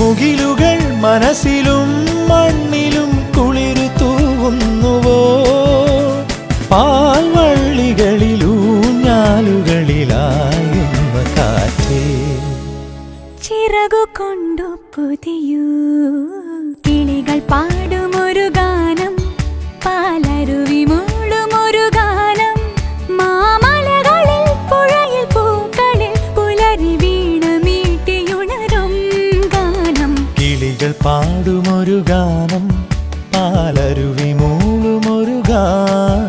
മുകിലുകൾ മനസ്സിലും മണ്ണിലും കുളിരു തൂവുന്നുവോ പാൽവള്ളികളിലൂഞ്ഞാലുകളിലായുന്ന കാറ്റേ ചിറകു കൊണ്ടു പുതിയൂ കിളികൾ പാടുമൊരു ഗാനം പാലരുവി മൂളുമൊരു ഗാനം മാമലകളിൽ പുഴയിൽ പൂക്കളിൽ പുലരി വീണ മീട്ടിയുണരും ഗാനം കിളികൾ പാടുമൊരു ഗാനം പാലരുവി മൂളുമൊരു ഗാനം